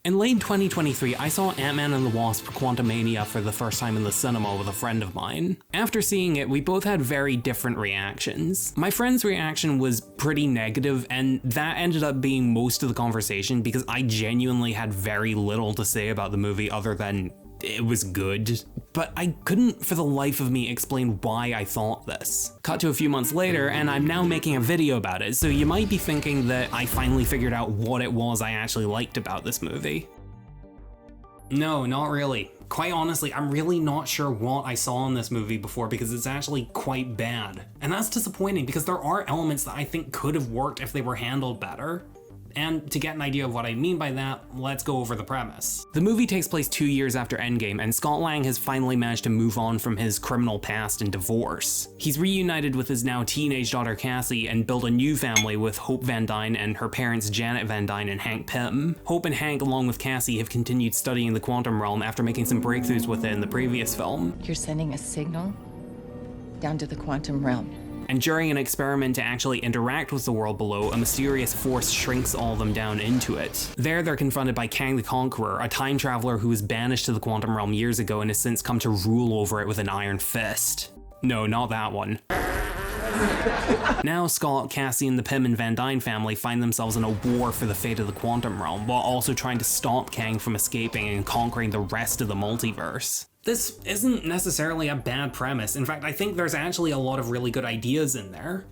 In late 2023, I saw Ant-Man and the Wasp: Quantumania for the first time in the cinema with a friend of mine. After seeing it, we both had very different reactions. My friend's reaction was pretty negative, and that ended up being most of the conversation because I genuinely had very little to say about the movie other than it was good, but I couldn't for the life of me explain why I thought this. Cut to a few months later, and I'm now making a video about it, so you might be thinking that I finally figured out what it was I actually liked about this movie. No, not really. Quite honestly, I'm really not sure what I saw in this movie before because it's actually quite bad. And that's disappointing because there are elements that I think could have worked if they were handled better. And to get an idea of what I mean by that, let's go over the premise. The movie takes place 2 years after Endgame, and Scott Lang has finally managed to move on from his criminal past and divorce. He's reunited with his now teenage daughter Cassie and built a new family with Hope Van Dyne and her parents Janet Van Dyne and Hank Pym. Hope and Hank, along with Cassie, have continued studying the quantum realm after making some breakthroughs with it in the previous film. You're sending a signal down to the quantum realm. And during an experiment to actually interact with the world below, a mysterious force shrinks all of them down into it. There, they're confronted by Kang the Conqueror, a time traveler who was banished to the quantum realm years ago and has since come to rule over it with an iron fist. No, not that one. Now Scott, Cassie, and the Pym and Van Dyne family find themselves in a war for the fate of the quantum realm, while also trying to stop Kang from escaping and conquering the rest of the multiverse. This isn't necessarily a bad premise. In fact, I think there's actually a lot of really good ideas in there.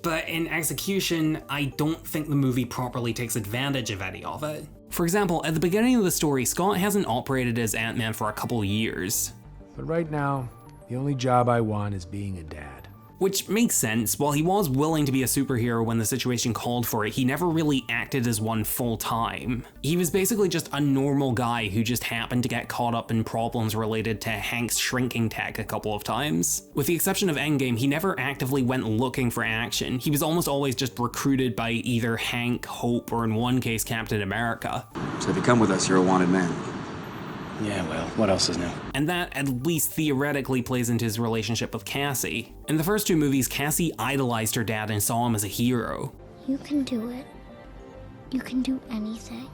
But in execution, I don't think the movie properly takes advantage of any of it. For example, at the beginning of the story, Scott hasn't operated as Ant-Man for a couple years. But right now, the only job I want is being a dad. Which makes sense. While he was willing to be a superhero when the situation called for it, he never really acted as one full time. He was basically just a normal guy who just happened to get caught up in problems related to Hank's shrinking tech a couple of times. With the exception of Endgame, he never actively went looking for action. He was almost always just recruited by either Hank, Hope, or in one case, Captain America. So if you come with us, you're a wanted man. Yeah, well, what else is new? And that, at least theoretically, plays into his relationship with Cassie. In the first two movies, Cassie idolized her dad and saw him as a hero. You can do it. You can do anything.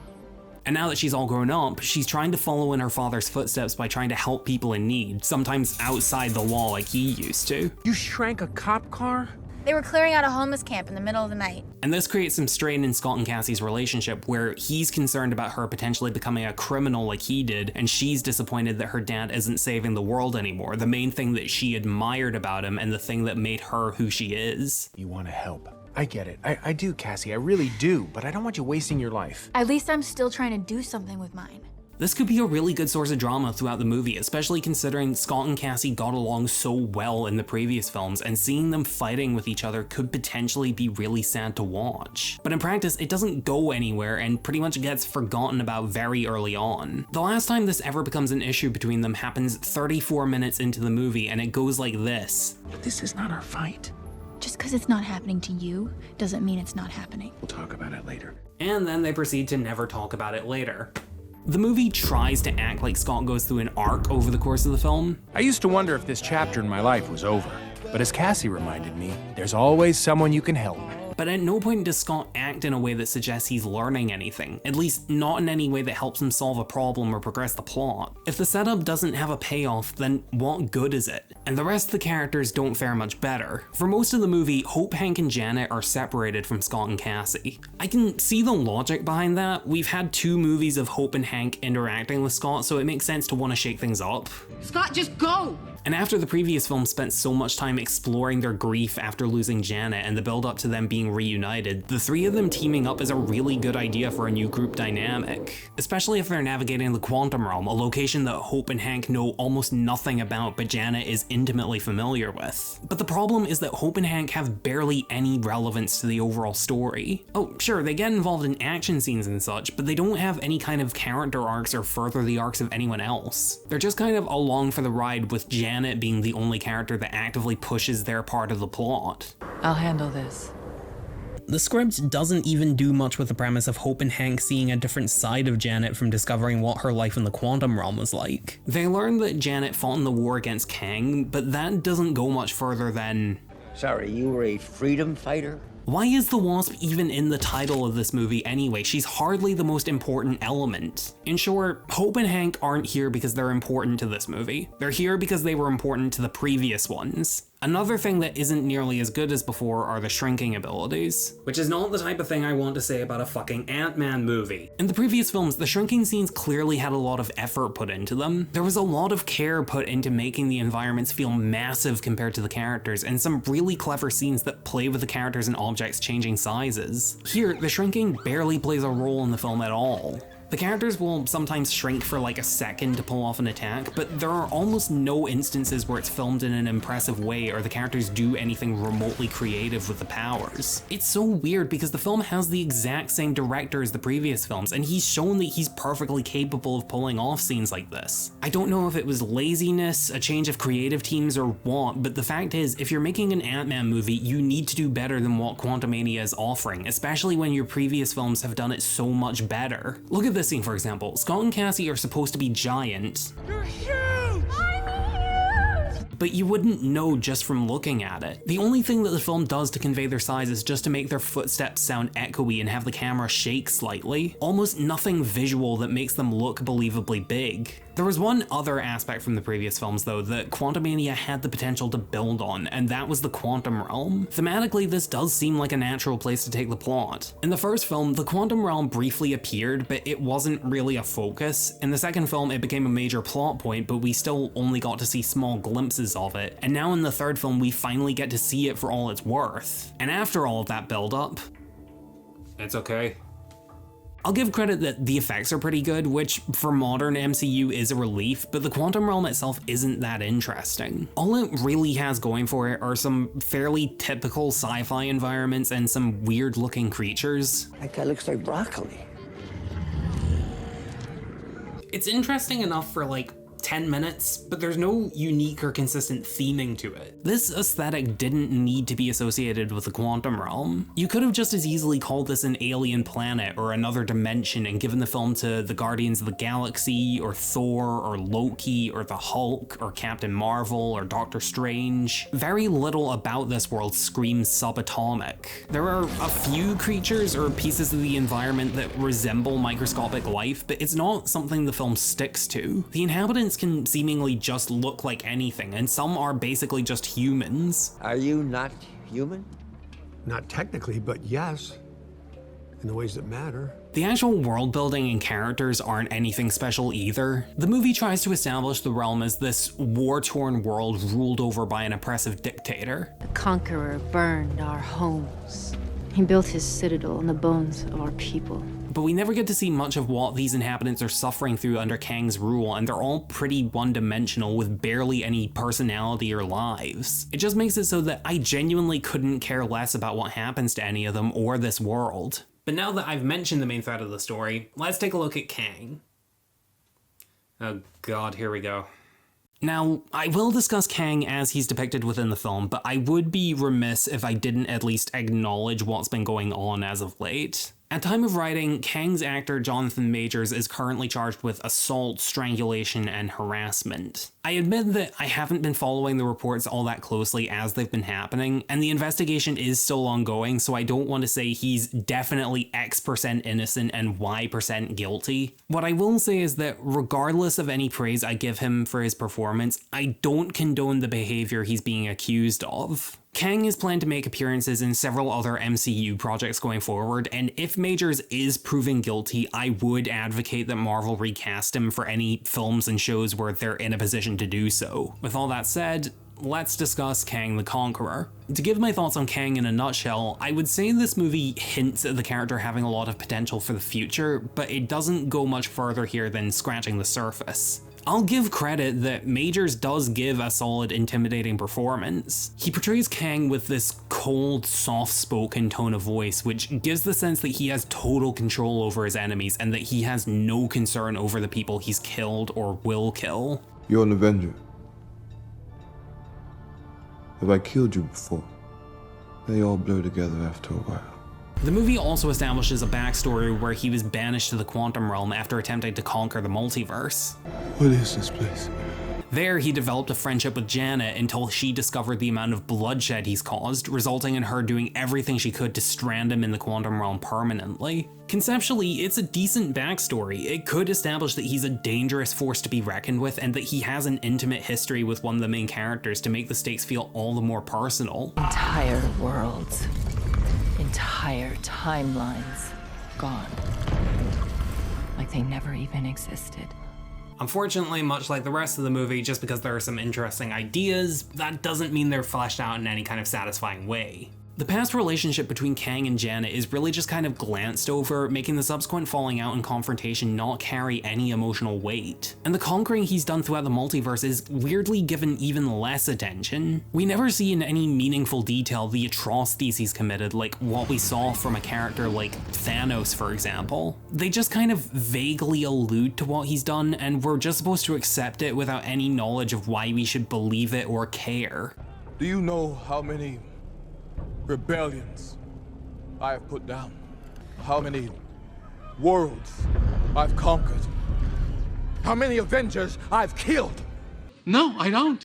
And now that she's all grown up, she's trying to follow in her father's footsteps by trying to help people in need, sometimes outside the law like he used to. You shrank a cop car? They were clearing out a homeless camp in the middle of the night. And this creates some strain in Scott and Cassie's relationship, where he's concerned about her potentially becoming a criminal like he did, and she's disappointed that her dad isn't saving the world anymore, the main thing that she admired about him and the thing that made her who she is. You want to help. I get it. I do, Cassie. I really do. But I don't want you wasting your life. At least I'm still trying to do something with mine. This could be a really good source of drama throughout the movie, especially considering Scott and Cassie got along so well in the previous films, and seeing them fighting with each other could potentially be really sad to watch. But in practice, it doesn't go anywhere and pretty much gets forgotten about very early on. The last time this ever becomes an issue between them happens 34 minutes into the movie, and it goes like this. But this is not our fight. Just because it's not happening to you doesn't mean it's not happening. We'll talk about it later. And then they proceed to never talk about it later. The movie tries to act like Scott goes through an arc over the course of the film. I used to wonder if this chapter in my life was over. But as Cassie reminded me, there's always someone you can help. But at no point does Scott act in a way that suggests he's learning anything, at least not in any way that helps him solve a problem or progress the plot. If the setup doesn't have a payoff, then what good is it? And the rest of the characters don't fare much better. For most of the movie, Hope, Hank, and Janet are separated from Scott and Cassie. I can see the logic behind that. We've had 2 movies of Hope and Hank interacting with Scott, so it makes sense to want to shake things up. Scott, just go! And after the previous film spent so much time exploring their grief after losing Janet and the build up to them being reunited, the 3 of them teaming up is a really good idea for a new group dynamic. Especially if they're navigating the quantum realm, a location that Hope and Hank know almost nothing about but Janet is intimately familiar with. But the problem is that Hope and Hank have barely any relevance to the overall story. Oh, sure, they get involved in action scenes and such, but they don't have any kind of character arcs or further the arcs of anyone else. They're just kind of along for the ride, with Janet being the only character that actively pushes their part of the plot. I'll handle this. The script doesn't even do much with the premise of Hope and Hank seeing a different side of Janet from discovering what her life in the quantum realm was like. They learn that Janet fought in the war against Kang, but that doesn't go much further than... Sorry, you were a freedom fighter? Why is the Wasp even in the title of this movie anyway? She's hardly the most important element. In short, Hope and Hank aren't here because they're important to this movie. They're here because they were important to the previous ones. Another thing that isn't nearly as good as before are the shrinking abilities, which is not the type of thing I want to say about a fucking Ant-Man movie. In the previous films, the shrinking scenes clearly had a lot of effort put into them. There was a lot of care put into making the environments feel massive compared to the characters, and some really clever scenes that play with the characters and objects changing sizes. Here, the shrinking barely plays a role in the film at all. The characters will sometimes shrink for like a second to pull off an attack, but there are almost no instances where it's filmed in an impressive way or the characters do anything remotely creative with the powers. It's so weird because the film has the exact same director as the previous films, and he's shown that he's perfectly capable of pulling off scenes like this. I don't know if it was laziness, a change of creative teams, or what, but the fact is, if you're making an Ant-Man movie, you need to do better than what Quantumania is offering, especially when your previous films have done it so much better. Look at this scene, for example. Scott and Cassie are supposed to be giant. You're huge! I'm huge! But you wouldn't know just from looking at it. The only thing that the film does to convey their size is just to make their footsteps sound echoey and have the camera shake slightly. Almost nothing visual that makes them look believably big. There was one other aspect from the previous films though that Quantumania had the potential to build on, and that was the quantum realm. Thematically, this does seem like a natural place to take the plot. In the first film, the quantum realm briefly appeared, but it wasn't really a focus. In the second film, it became a major plot point, but we still only got to see small glimpses of it. And now in the third film, we finally get to see it for all it's worth. And after all of that build-up, it's okay. I'll give credit that the effects are pretty good, which for modern MCU is a relief, but the quantum realm itself isn't that interesting. All it really has going for it are some fairly typical sci-fi environments and some weird looking creatures. That guy looks like broccoli. It's interesting enough for like 10 minutes, but there's no unique or consistent theming to it. This aesthetic didn't need to be associated with the quantum realm. You could have just as easily called this an alien planet or another dimension and given the film to the Guardians of the Galaxy or Thor or Loki or the Hulk or Captain Marvel or Doctor Strange. Very little about this world screams subatomic. There are a few creatures or pieces of the environment that resemble microscopic life, but it's not something the film sticks to. The inhabitants can seemingly just look like anything, and some are basically just humans. Are you not human? Not technically, but yes, in the ways that matter. The actual world building and characters aren't anything special either. The movie tries to establish the realm as this war-torn world ruled over by an oppressive dictator. The conqueror burned our homes. He built his citadel on the bones of our people. But we never get to see much of what these inhabitants are suffering through under Kang's rule, and they're all pretty one-dimensional with barely any personality or lives. It just makes it so that I genuinely couldn't care less about what happens to any of them or this world. But now that I've mentioned the main thread of the story, let's take a look at Kang. Oh god, here we go. Now, I will discuss Kang as he's depicted within the film, but I would be remiss if I didn't at least acknowledge what's been going on as of late. At time of writing, Kang's actor Jonathan Majors is currently charged with assault, strangulation, and harassment. I admit that I haven't been following the reports all that closely as they've been happening, and the investigation is still ongoing, so I don't want to say he's definitely X% innocent and Y% guilty. What I will say is that regardless of any praise I give him for his performance, I don't condone the behavior he's being accused of. Kang is planned to make appearances in several other MCU projects going forward, and if Majors is proven guilty, I would advocate that Marvel recast him for any films and shows where they're in a position to do so. With all that said, let's discuss Kang the Conqueror. To give my thoughts on Kang in a nutshell, I would say this movie hints at the character having a lot of potential for the future, but it doesn't go much further here than scratching the surface. I'll give credit that Majors does give a solid, intimidating performance. He portrays Kang with this cold, soft-spoken tone of voice, which gives the sense that he has total control over his enemies and that he has no concern over the people he's killed or will kill. You're an Avenger. Have I killed you before? They all blur together after a while. The movie also establishes a backstory where he was banished to the quantum realm after attempting to conquer the multiverse. What is this place? There, he developed a friendship with Janet until she discovered the amount of bloodshed he's caused, resulting in her doing everything she could to strand him in the quantum realm permanently. Conceptually, it's a decent backstory. It could establish that he's a dangerous force to be reckoned with and that he has an intimate history with one of the main characters to make the stakes feel all the more personal. Entire worlds, entire timelines, gone. Like they never even existed. Unfortunately, much like the rest of the movie, just because there are some interesting ideas, that doesn't mean they're fleshed out in any kind of satisfying way. The past relationship between Kang and Janet is really just kind of glanced over, making the subsequent falling out and confrontation not carry any emotional weight. And the conquering he's done throughout the multiverse is weirdly given even less attention. We never see in any meaningful detail the atrocities he's committed, like what we saw from a character like Thanos, for example. They just kind of vaguely allude to what he's done, and we're just supposed to accept it without any knowledge of why we should believe it or care. Do you know how many rebellions I have put down? How many worlds I've conquered? How many Avengers I've killed? No, I don't.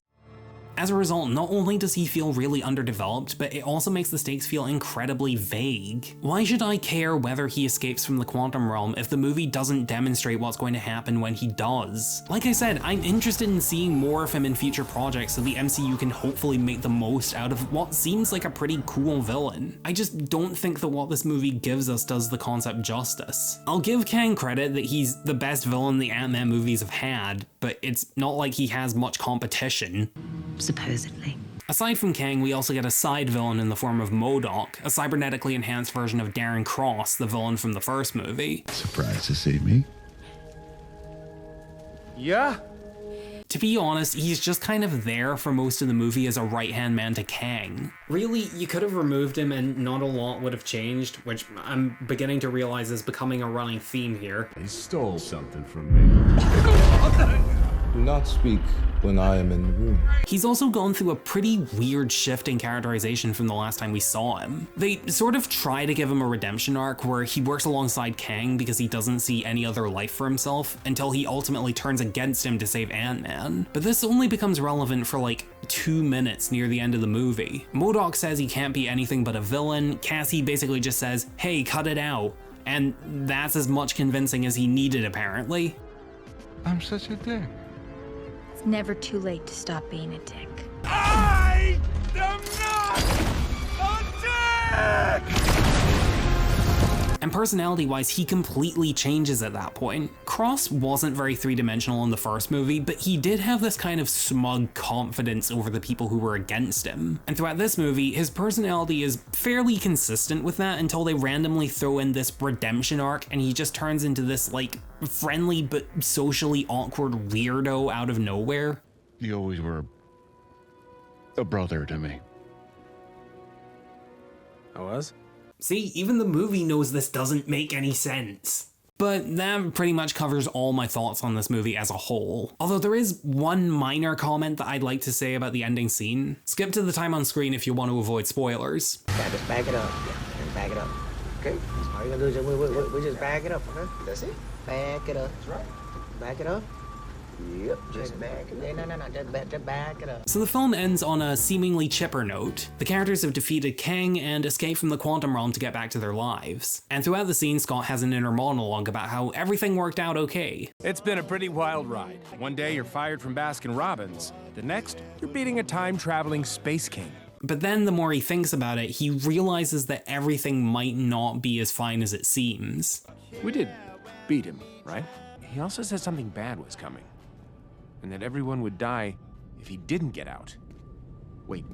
As a result, not only does he feel really underdeveloped, but it also makes the stakes feel incredibly vague. Why should I care whether he escapes from the quantum realm if the movie doesn't demonstrate what's going to happen when he does? Like I said, I'm interested in seeing more of him in future projects so the MCU can hopefully make the most out of what seems like a pretty cool villain. I just don't think that what this movie gives us does the concept justice. I'll give Kang credit that he's the best villain the Ant-Man movies have had, but it's not like he has much competition. Supposedly. Aside from Kang, we also get a side villain in the form of MODOK, a cybernetically enhanced version of Darren Cross, the villain from the first movie. Surprised to see me? Yeah? To be honest, he's just kind of there for most of the movie as a right-hand man to Kang. Really, you could have removed him and not a lot would have changed, which I'm beginning to realize is becoming a running theme here. He stole something from me. Do not speak when I am in the room. He's also gone through a pretty weird shift in characterization from the last time we saw him. They sort of try to give him a redemption arc where he works alongside Kang because he doesn't see any other life for himself, until he ultimately turns against him to save Ant-Man. But this only becomes relevant for like 2 minutes near the end of the movie. MODOK says he can't be anything but a villain, Cassie basically just says, hey, cut it out. And that's as much convincing as he needed, apparently. I'm such a dick. It's never too late to stop being a dick. I am not a dick! And personality-wise, he completely changes at that point. Cross wasn't very three-dimensional in the first movie, but he did have this kind of smug confidence over the people who were against him. And throughout this movie, his personality is fairly consistent with that until they randomly throw in this redemption arc and he just turns into this, like, friendly but socially awkward weirdo out of nowhere. You always were a brother to me. I was? See, even the movie knows this doesn't make any sense. But that pretty much covers all my thoughts on this movie as a whole. Although there is one minor comment that I'd like to say about the ending scene. Skip to the time on screen if you want to avoid spoilers. Yeah, just back it up. Yeah, back it up. Okay? All you gotta do is just, we just back it up, okay? That's it. Back it up. That's right. Back it up. Yep, just back it up. No, just back it up. So the film ends on a seemingly chipper note. The characters have defeated Kang and escaped from the quantum realm to get back to their lives. And throughout the scene, Scott has an inner monologue about how everything worked out okay. It's been a pretty wild ride. One day you're fired from Baskin-Robbins. The next, you're beating a time-traveling space king. But then the more he thinks about it, he realizes that everything might not be as fine as it seems. We did beat him, right? He also said something bad was coming. And that everyone would die if he didn't get out. Wait,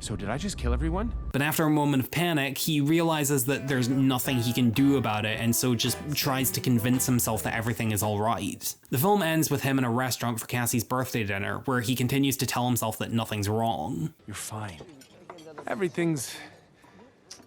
so did I just kill everyone? But after a moment of panic, he realizes that there's nothing he can do about it, and so just tries to convince himself that everything is all right. The film ends with him in a restaurant for Cassie's birthday dinner, where he continues to tell himself that nothing's wrong. You're fine. Everything's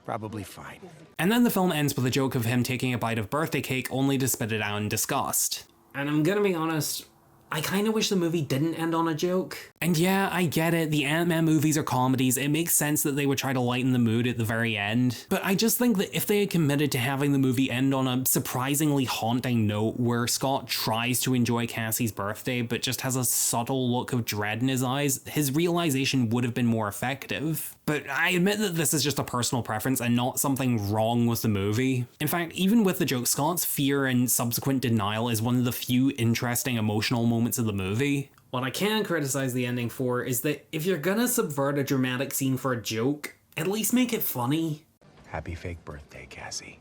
probably fine. And then the film ends with a joke of him taking a bite of birthday cake only to spit it out in disgust. And I'm gonna be honest, I kinda wish the movie didn't end on a joke. And yeah, I get it, the Ant-Man movies are comedies, it makes sense that they would try to lighten the mood at the very end, but I just think that if they had committed to having the movie end on a surprisingly haunting note where Scott tries to enjoy Cassie's birthday but just has a subtle look of dread in his eyes, his realization would have been more effective. But I admit that this is just a personal preference and not something wrong with the movie. In fact, even with the joke, Scott's fear and subsequent denial is one of the few interesting emotional moments of the movie. What I can criticize the ending for is that if you're gonna subvert a dramatic scene for a joke, at least make it funny. Happy fake birthday, Cassie.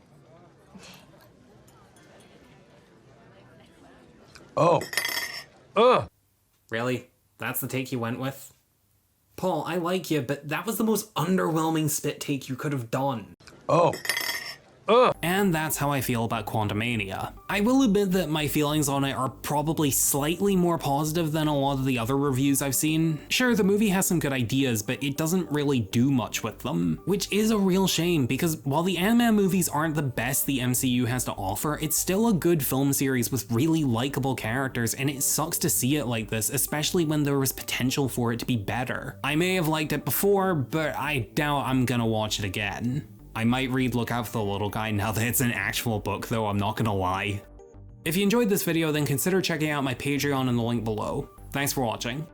Oh. Ugh. Really? That's the take you went with? Paul, I like you, but that was the most underwhelming spit take you could have done. Oh. And that's how I feel about Quantumania. I will admit that my feelings on it are probably slightly more positive than a lot of the other reviews I've seen. Sure, the movie has some good ideas, but it doesn't really do much with them, which is a real shame because while the Ant-Man movies aren't the best the MCU has to offer, it's still a good film series with really likable characters, and it sucks to see it like this, especially when there was potential for it to be better. I may have liked it before, but I doubt I'm gonna watch it again. I might read Look Out for the Little Guy now that it's an actual book though, I'm not gonna lie. If you enjoyed this video, then consider checking out my Patreon in the link below. Thanks for watching.